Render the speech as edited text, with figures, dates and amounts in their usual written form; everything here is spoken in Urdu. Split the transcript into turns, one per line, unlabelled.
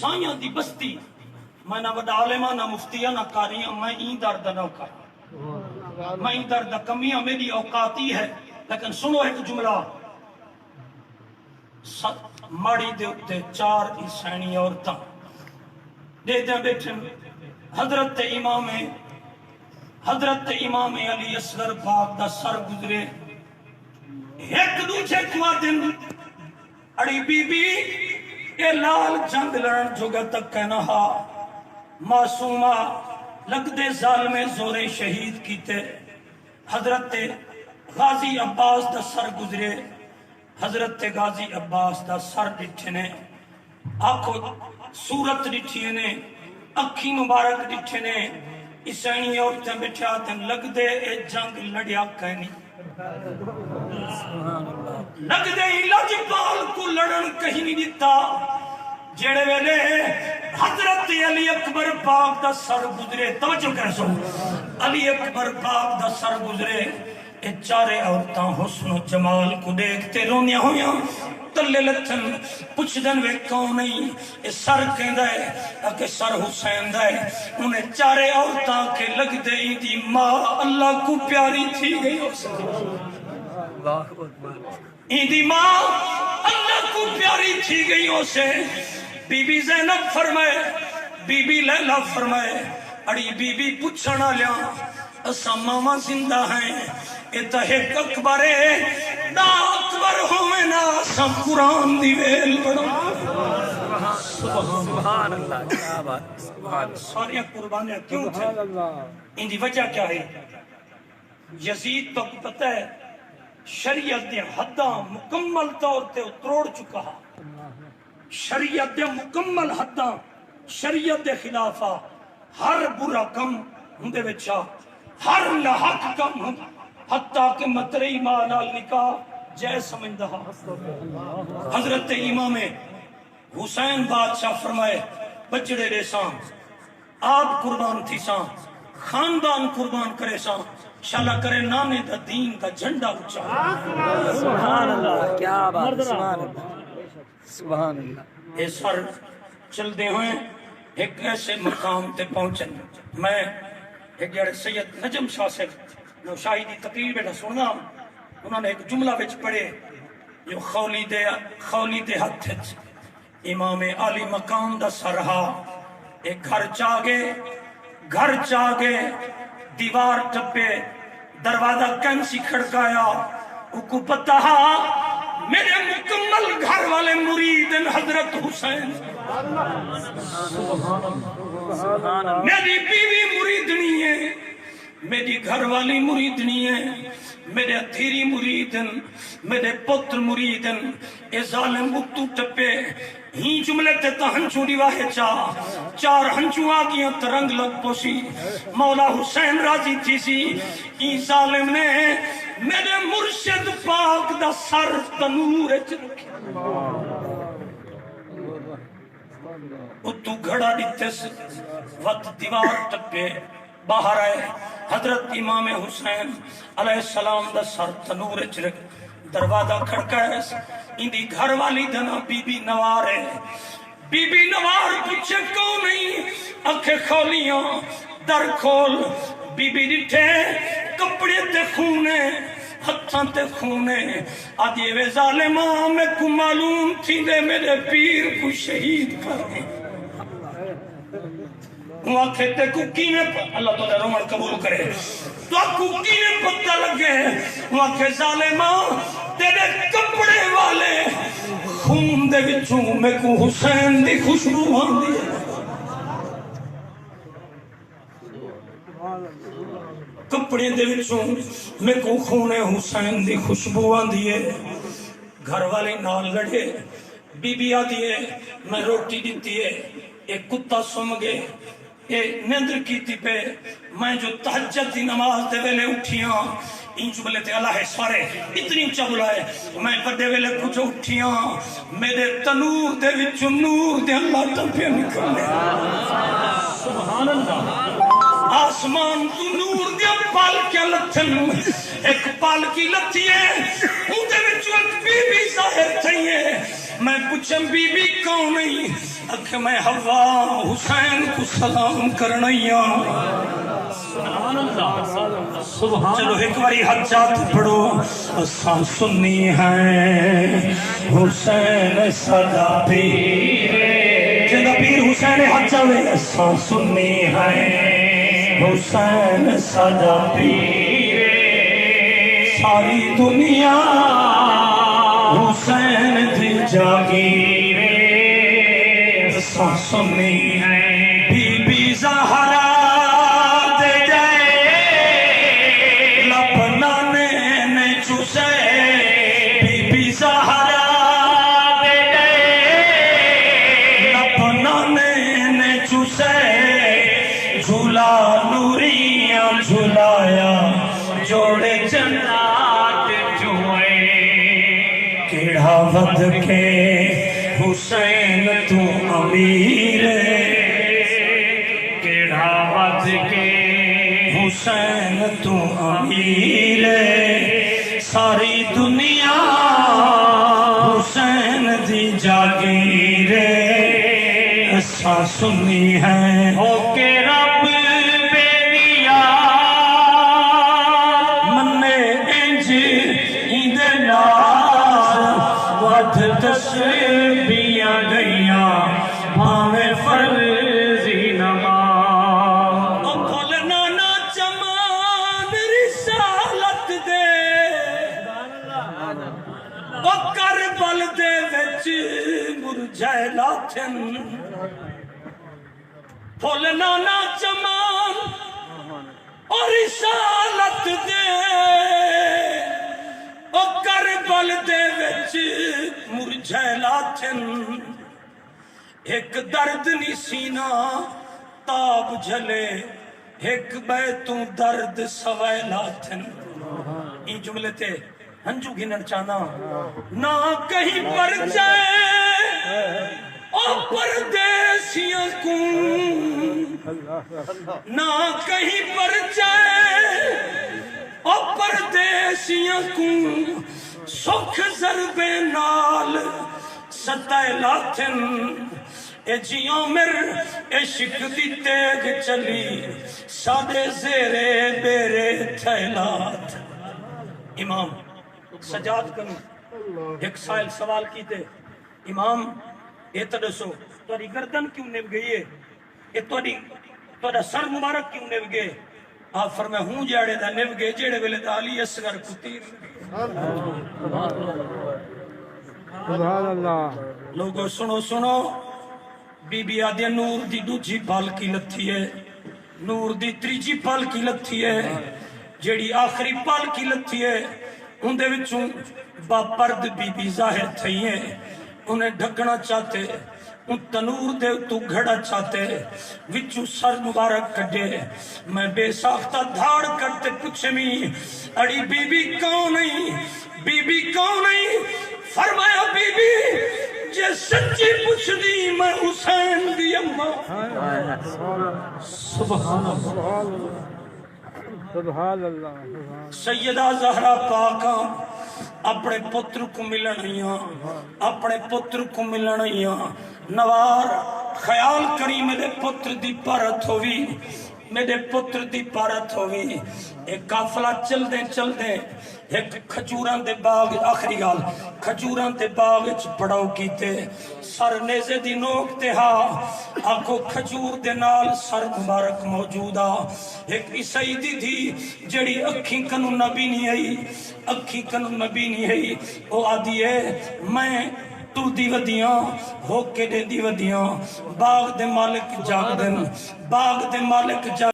سائیاں دی بستی میں نہ وڈا عالمہ نہ مفتیہ نہ قاریہ میں این درد نہ کر میں این درد کمیاں میری اوقاتی ہے لیکن سنو ایک جملہ ماڑی دے اتے 4 عیسائنی عورتاں دیتے بیٹھے حضرت امام علی اصغر پاک دا سر گزرے ایک دوجہ کو دن اڑی بی بی اے لال جنگ لڑن جگہ تک کہنہا معصومہ لگ دے ظالم زورے شہید کیتے حضرت غازی عباس دا سر گزرے حضرت غازی عباس دا سر ڈٹھے نے آنکھو صورت ڈٹھے نے اکھی مبارک ڈٹھے نے عیسائنی عورتیں بٹھا دن لگ دے اے جنگ لڑیا کہنی لگ دے علاج پال کو لڑن کہیں نہیں دیتا جیڑے ویلے حضرت علی اکبر پاک دا سر گزرے توجہ کر سو علی اکبر پاک دا سر گزرے اے چارے عورتاں حسن و جمال کو دیکھتے رونیاں ہویاں تلے لتھن پچھ دن وے کون نہیں اے سر کہندہ ہے اکے سر حسین دا ہے انہیں چارے عورتاں کے لگ دے دی ماں اللہ کو پیاری تھی گئی دی ماں اللہ کو پیاری تھی گئی اسے بی بی زینب فرمائے بی بی لیلہ فرمائے اڑی بی بی پچھنا لیا اسا ماما زندہ ہیں اتحق اکبر دا اکبر ہوئے نا سب قرآن دی ویل بڑھا سبحان اللہ کیا بات ساری قربانیاں کیوں تھے ان دی وجہ کیا ہے یزید تو پتہ ہے شریعت دے حداں مکمل طور تے اتروڑ چکا شریعت دے مکمل حداں شریعت دے خلافہ ہر برا کم ہندے وچا ہر لحق کم ہوں حتیٰ کہ متری مانال نکاح جے سمجھدہ حضرت امام حسین بادشاہ فرمائے بچڑے دے سان آپ قربان تھی سان خاندان قربان کرے سان شالا کرے نانے دا دین دا جھنڈا اچھا
سبحان اللہ کیا بات سبحان اللہ سبحان اللہ
اے سر چل دے ہوئے ایک ایسے مقام تے پہنچن میں ایک جڑے سید نجم شاہ سے جو شاہی دی تقریر بیٹھا سننا انہوں نے ایک جملہ وچ پڑھے جو خولی دے ہتھ امام علی مقام دا سرہا ایک گھر چاگے دیوار ٹپے دروازہ کینسی کھڑکایا اکو پتہ میرے مکمل گھر والے مرید حضرت حسین میری بیوی مریدنی ہے میری گھر والی مریدنی ہے میرے اتھیری مریدن میرے پتر مریدن اے ظالم اتو ٹپے ہی جملے تے تا ہنچوں دیواہے چار ہنچوں آگیاں ترنگ لگ پوسی مولا حسین راضی تھی سی ای ظالم نے میرے مرشد پاک دا سر تنور چرکھا اتو گھڑا دیتے سے وقت دیوار ٹپے باہر آئے حضرت امام حسین علیہ السلام دا سر تنور چرک دروازہ کھڑکائے اندی گھر والی دنا بی بی نوار ہے بی بی نوار پوچھے کون نہیں اکھے کھولیاں در کھول بی بی ڈٹھے کپڑے تے خونے ہتھاں تے خونے آدھے وے ظالماں میں کو معلوم تھی دے میرے پیر کو شہید کرنے وہاں کھیتے کو کینے اللہ تو رومن قبول کرے تو کو کینے پتہ لگے وہاں کھے ظالماں تیرے کپڑے والے خون دے وچوں میں کو حسین دی خوشبو آندی ہے کپڑے دے وچوں میں کو خون حسین دی خوشبو آندی ہے گھر والے نال لڑے بی بی آدھی ہے میں روٹی دیتی ہے ایک کتا سم گئے اے نندر کیتی پہ میں جو تہجد دی نماز دے ویلے اٹھیاں انچ بلے تے اللہ ہے سارے اتنی اچھا بلائے میں پردے ویلے کچھ اٹھیاں میرے تنور دے وچ نور دے اللہ تپے نکلنے سبحان اللہ آسمان تو نور دے پال کے لتھن ایک پال کی لتھی ہے ان دے وچ ایک بی بی ظاہر تھی ہے میں پوچھم بی بی کون نہیں کہ میں حوا حسین کو سلام کرنیا چلو ایک باری حد چاہت پڑھو اساں سنی ہیں حسین صدا پیر جنہ پیر حسین حد چاہے اساں سنی ہیں حسین صدا پیر ساری دنیا حسین دی جاگیر اساں سنی ہیں بی بی زہرا جھولا نوریاں جھولایا جوڑے جنات جوئے کیڑا ود کے حسین تو امیر کیڑا ود کے حسین تو امیر ساری دنیا حسین دی جاگیر اساں سنی ہیں ہو کے رب بیویا منے انج ایندے نال ود تسبیحاں گئیاں بھاویں فرضی نماز او کھولنا نہ چمان رسالت دے او کربل دے وچ مرجھائے لاتھن پھولنا نہ چمان اور رسالت دے او کربل دے وچ مرجھائے لاتھن ایک درد نی سینہ تاب جھلے ایک بیتوں درد سوائے لاتھن این جملے تے ہنجو گھنن چانا نہ کہیں پر جائے او پردیسیاں کو نہ کہیں پر جائے او پردیسیاں کو سکھ ضربے نال ستائے لاتھن اے جی عمر عشق دی تیگ چلی سادے زیرے بیرے تھیلات امام سجاد کنو ایک سائل سوال کیتے امام یہ تو دسو تاری گردن کیوں نب گئی ہے یہ تاری سر مبارک کیوں نب گئے آپ فرمائے ہوں جاڑے دا نب گئے جیڑے ویلے دا علی اصغر کو تیر
سبحان اللہ
لوگو سنو بی بی آدھے نور دی دوجی پال کی لتھی ہے نور دی تریجی پال کی لتھی ہے جیڑی آخری پال کی لتھی ہے ان دے وچوں با پرد بی بی ظاہر تھئی ہے انہیں ڈھکنا چاہتے ان تنور دے تو گھڑا چاہتے وچو سر مبارک کٹے میں بے ساختہ دھاڑ کرتے پوچھے می اڑی بی بی کون نہیں فرمایا بی بی جے سچی پوچھ دی میں حسین دی اماں سبحان اللہ سیدہ زہرا پاکاں اپنے پتر کو ملنیاں اپنے پتر کو ملنیاں نوار خیال کری میرے پتر دی پارت ہوئی میرے پتر دی پارت ہوئی ایک قافلہ چل دے ایک کھجوران دے باغ آخری گال کھجوران دے باغ اچ پڑاؤ کیتے سر نیزے دی نوک تے ہاں آنکھو کھجور دے نال سر مبارک موجودا ایک عیسائی دی تھی جڑی اکھی کنو نبی نہیں ہے او آدھی ہے میں تو دی ودیاں ہو کے دے دی ودیاں باغ دے مالک جاگ دن باغ دے مالک جاگ